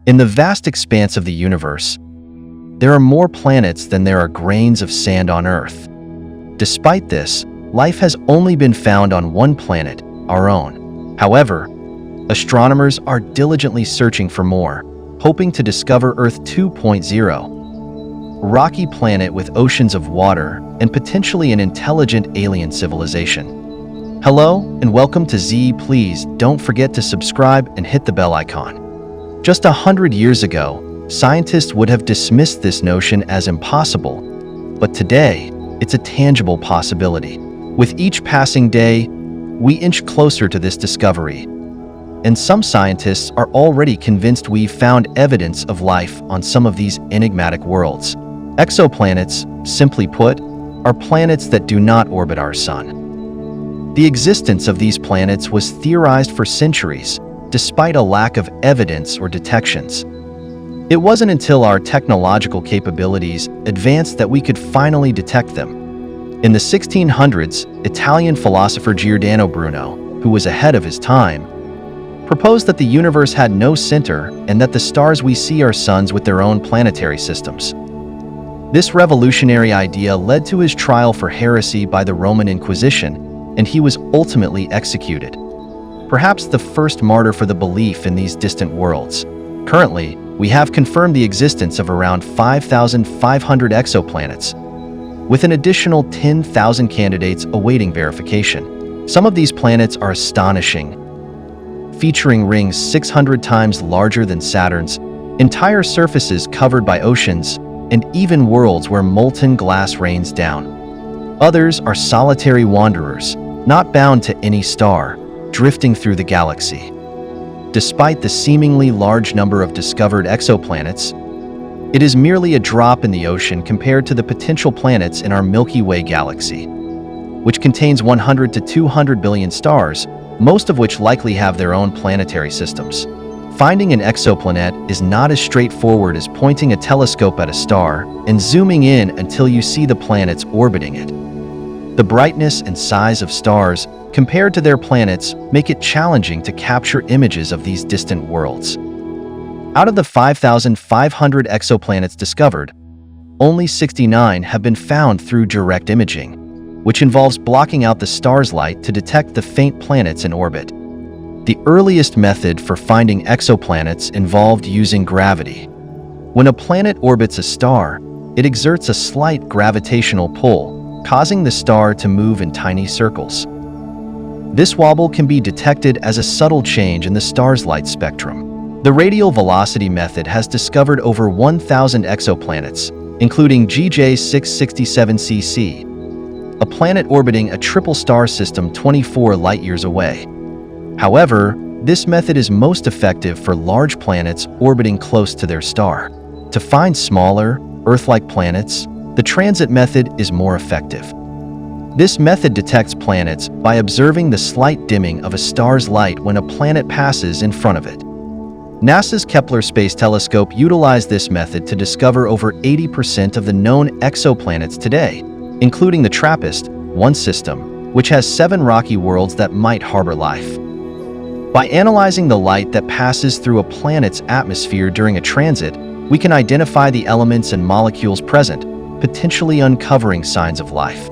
In the vast expanse of the universe, there are more planets than there are grains of sand on Earth. Despite this, life has only been found on one planet, our own. However, astronomers are diligently searching for more, hoping to discover Earth 2.0, a rocky planet with oceans of water and potentially an intelligent alien civilization. Hello and welcome to Z. Please don't forget to subscribe and hit the bell icon. Just 100 years ago, scientists would have dismissed this notion as impossible, but today, it's a tangible possibility. With each passing day, we inch closer to this discovery, and some scientists are already convinced we've found evidence of life on some of these enigmatic worlds. Exoplanets, simply put, are planets that do not orbit our sun. The existence of these planets was theorized for centuries, despite a lack of evidence or detections. It wasn't until our technological capabilities advanced that we could finally detect them. In the 1600s, Italian philosopher Giordano Bruno, who was ahead of his time, proposed that the universe had no center and that the stars we see are suns with their own planetary systems. This revolutionary idea led to his trial for heresy by the Roman Inquisition, and he was ultimately executed. Perhaps the first martyr for the belief in these distant worlds. Currently, we have confirmed the existence of around 5,500 exoplanets, with an additional 10,000 candidates awaiting verification. Some of these planets are astonishing, featuring rings 600 times larger than Saturn's, entire surfaces covered by oceans, and even worlds where molten glass rains down. Others are solitary wanderers, not bound to any star, drifting through the galaxy. Despite the seemingly large number of discovered exoplanets, it is merely a drop in the ocean compared to the potential planets in our Milky Way galaxy, which contains 100 to 200 billion stars, most of which likely have their own planetary systems. Finding an exoplanet is not as straightforward as pointing a telescope at a star and zooming in until you see the planets orbiting it. The brightness and size of stars compared to their planets make it challenging to capture images of these distant worlds. Out of the 5,500 exoplanets discovered, only 69 have been found through direct imaging, which involves blocking out the star's light to detect the faint planets in orbit. The earliest method for finding exoplanets involved using gravity. When a planet orbits a star, it exerts a slight gravitational pull, causing the star to move in tiny circles. This wobble can be detected as a subtle change in the star's light spectrum. The radial velocity method has discovered over 1,000 exoplanets, including GJ667cc, a planet orbiting a triple star system 24 light-years away. However, this method is most effective for large planets orbiting close to their star. To find smaller, Earth-like planets, the transit method is more effective. This method detects planets by observing the slight dimming of a star's light when a planet passes in front of it. NASA's Kepler Space Telescope utilized this method to discover over 80% of the known exoplanets today, including the TRAPPIST-1 system, which has 7 rocky worlds that might harbor life. By analyzing the light that passes through a planet's atmosphere during a transit, we can identify the elements and molecules present, potentially uncovering signs of life.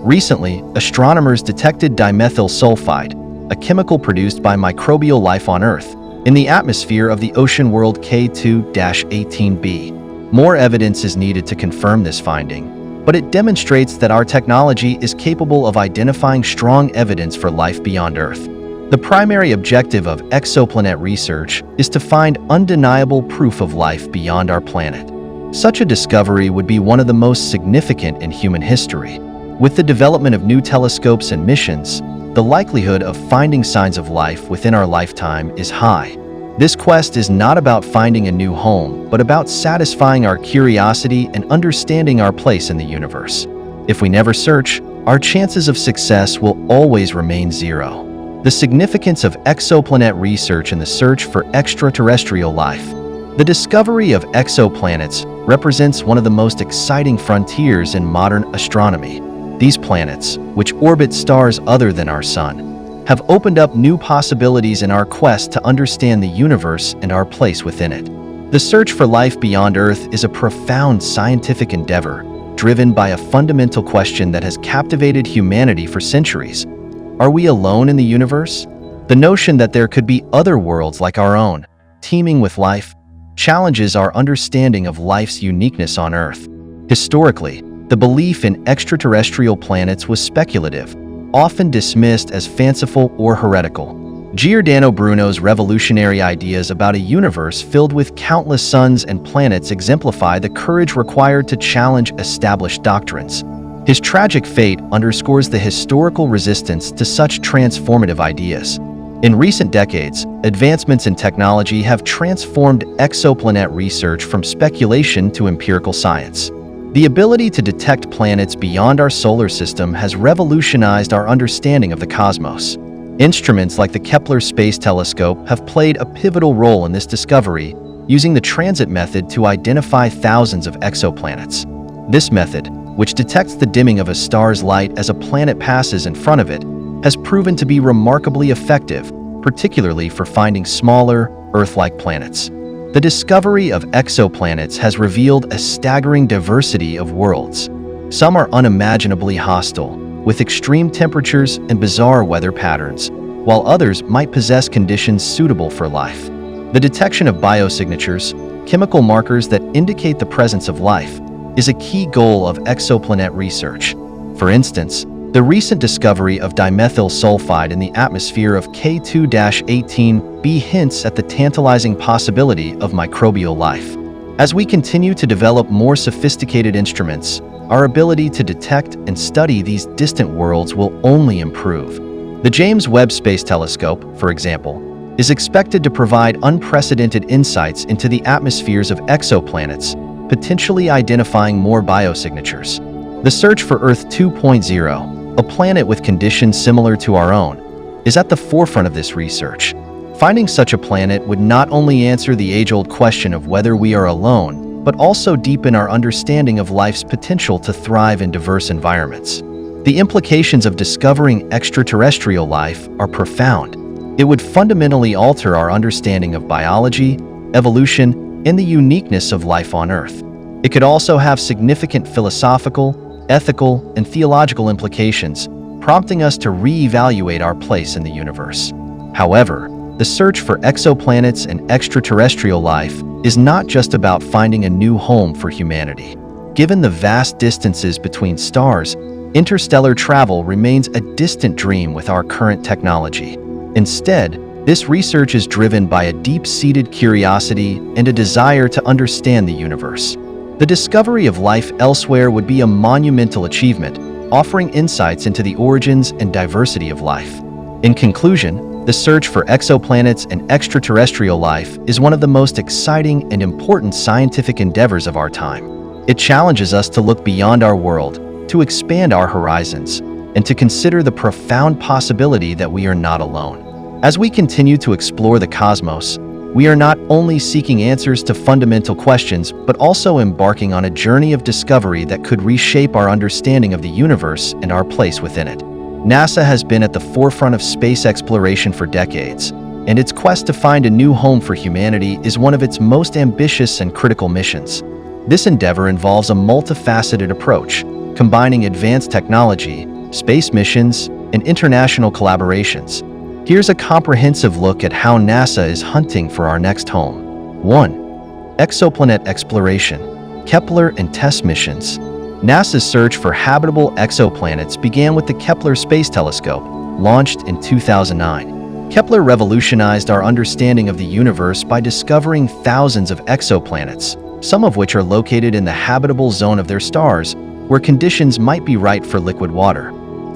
Recently, astronomers detected dimethyl sulfide, a chemical produced by microbial life on Earth, in the atmosphere of the ocean world K2-18b. More evidence is needed to confirm this finding, but it demonstrates that our technology is capable of identifying strong evidence for life beyond Earth. The primary objective of exoplanet research is to find undeniable proof of life beyond our planet. Such a discovery would be one of the most significant in human history. With the development of new telescopes and missions, the likelihood of finding signs of life within our lifetime is high. This quest is not about finding a new home, but about satisfying our curiosity and understanding our place in the universe. If we never search, our chances of success will always remain zero. The significance of exoplanet research in the search for extraterrestrial life. The discovery of exoplanets represents one of the most exciting frontiers in modern astronomy. These planets, which orbit stars other than our sun, have opened up new possibilities in our quest to understand the universe and our place within it. The search for life beyond Earth is a profound scientific endeavor, driven by a fundamental question that has captivated humanity for centuries. Are we alone in the universe? The notion that there could be other worlds like our own, teeming with life, challenges our understanding of life's uniqueness on Earth. Historically, the belief in extraterrestrial planets was speculative, often dismissed as fanciful or heretical. Giordano Bruno's revolutionary ideas about a universe filled with countless suns and planets exemplify the courage required to challenge established doctrines. His tragic fate underscores the historical resistance to such transformative ideas. In recent decades, advancements in technology have transformed exoplanet research from speculation to empirical science. The ability to detect planets beyond our solar system has revolutionized our understanding of the cosmos. Instruments like the Kepler Space Telescope have played a pivotal role in this discovery, using the transit method to identify thousands of exoplanets. This method, which detects the dimming of a star's light as a planet passes in front of it, has proven to be remarkably effective, particularly for finding smaller, Earth-like planets. The discovery of exoplanets has revealed a staggering diversity of worlds. Some are unimaginably hostile, with extreme temperatures and bizarre weather patterns, while others might possess conditions suitable for life. The detection of biosignatures, chemical markers that indicate the presence of life, is a key goal of exoplanet research. For instance, the recent discovery of dimethyl sulfide in the atmosphere of K2-18b hints at the tantalizing possibility of microbial life. As we continue to develop more sophisticated instruments, our ability to detect and study these distant worlds will only improve. The James Webb Space Telescope, for example, is expected to provide unprecedented insights into the atmospheres of exoplanets, potentially identifying more biosignatures. The search for Earth 2.0, a planet with conditions similar to our own, is at the forefront of this research. Finding such a planet would not only answer the age-old question of whether we are alone, but also deepen our understanding of life's potential to thrive in diverse environments. The implications of discovering extraterrestrial life are profound. It would fundamentally alter our understanding of biology, evolution, and the uniqueness of life on Earth. It could also have significant philosophical, ethical, and theological implications, prompting us to re-evaluate our place in the universe. However, the search for exoplanets and extraterrestrial life is not just about finding a new home for humanity. Given the vast distances between stars, interstellar travel remains a distant dream with our current technology. Instead, this research is driven by a deep-seated curiosity and a desire to understand the universe. The discovery of life elsewhere would be a monumental achievement, offering insights into the origins and diversity of life. In conclusion, the search for exoplanets and extraterrestrial life is one of the most exciting and important scientific endeavors of our time. It challenges us to look beyond our world, to expand our horizons, and to consider the profound possibility that we are not alone. As we continue to explore the cosmos, we are not only seeking answers to fundamental questions, but also embarking on a journey of discovery that could reshape our understanding of the universe and our place within it. NASA has been at the forefront of space exploration for decades, and its quest to find a new home for humanity is one of its most ambitious and critical missions. This endeavor involves a multifaceted approach, combining advanced technology, space missions, and international collaborations. Here's a comprehensive look at how NASA is hunting for our next home. 1. Exoplanet exploration. Kepler and TESS missions. NASA's search for habitable exoplanets began with the Kepler Space Telescope, launched in 2009. Kepler revolutionized our understanding of the universe by discovering thousands of exoplanets, some of which are located in the habitable zone of their stars, where conditions might be right for liquid water.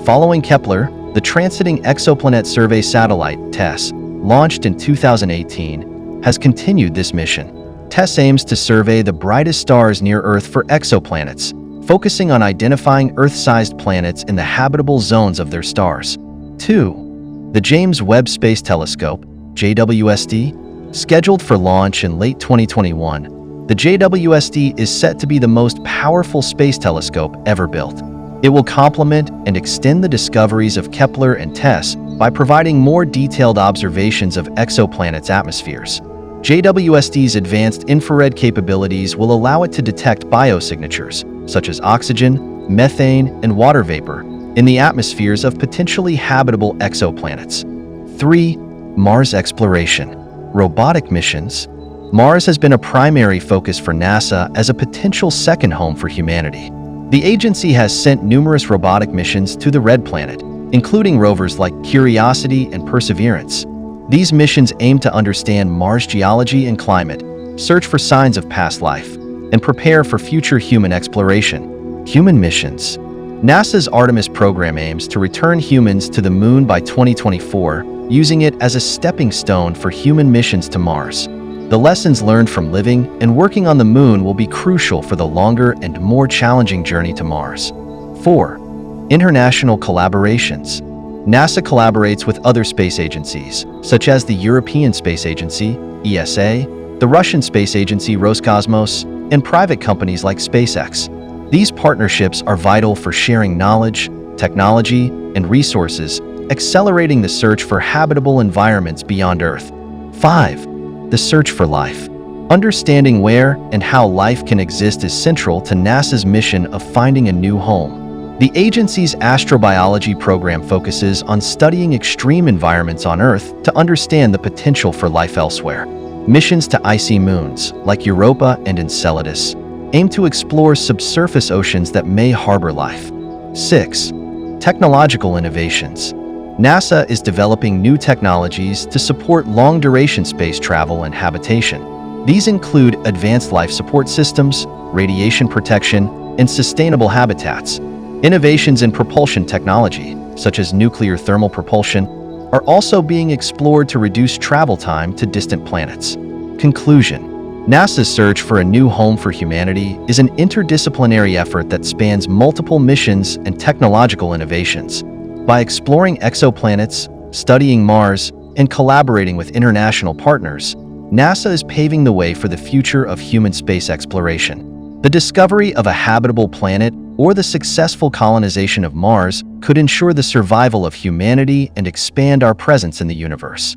Following Kepler, the Transiting Exoplanet Survey Satellite, TESS, launched in 2018, has continued this mission. TESS aims to survey the brightest stars near Earth for exoplanets, focusing on identifying Earth-sized planets in the habitable zones of their stars. 2. The James Webb Space Telescope, JWST, scheduled for launch in late 2021, the JWST is set to be the most powerful space telescope ever built. It will complement and extend the discoveries of Kepler and TESS by providing more detailed observations of exoplanets' atmospheres. JWST's advanced infrared capabilities will allow it to detect biosignatures, such as oxygen, methane, and water vapor, in the atmospheres of potentially habitable exoplanets. 3. Mars exploration. Robotic missions. Mars has been a primary focus for NASA as a potential second home for humanity. The agency has sent numerous robotic missions to the Red Planet, including rovers like Curiosity and Perseverance. These missions aim to understand Mars' geology and climate, search for signs of past life, and prepare for future human exploration. Human missions. NASA's Artemis program aims to return humans to the Moon by 2024, using it as a stepping stone for human missions to Mars. The lessons learned from living and working on the Moon will be crucial for the longer and more challenging journey to Mars. 4. International collaborations. NASA collaborates with other space agencies, such as the European Space Agency, ESA, the Russian Space Agency Roscosmos, and private companies like SpaceX. These partnerships are vital for sharing knowledge, technology, and resources, accelerating the search for habitable environments beyond Earth. 5. The search for life. Understanding where and how life can exist is central to NASA's mission of finding a new home. The agency's astrobiology program focuses on studying extreme environments on Earth to understand the potential for life elsewhere. Missions to icy moons, like Europa and Enceladus, aim to explore subsurface oceans that may harbor life. 6. Technological innovations. NASA is developing new technologies to support long-duration space travel and habitation. These include advanced life support systems, radiation protection, and sustainable habitats. Innovations in propulsion technology, such as nuclear thermal propulsion, are also being explored to reduce travel time to distant planets. Conclusion. NASA's search for a new home for humanity is an interdisciplinary effort that spans multiple missions and technological innovations. By exploring exoplanets, studying Mars, and collaborating with international partners, NASA is paving the way for the future of human space exploration. The discovery of a habitable planet or the successful colonization of Mars could ensure the survival of humanity and expand our presence in the universe.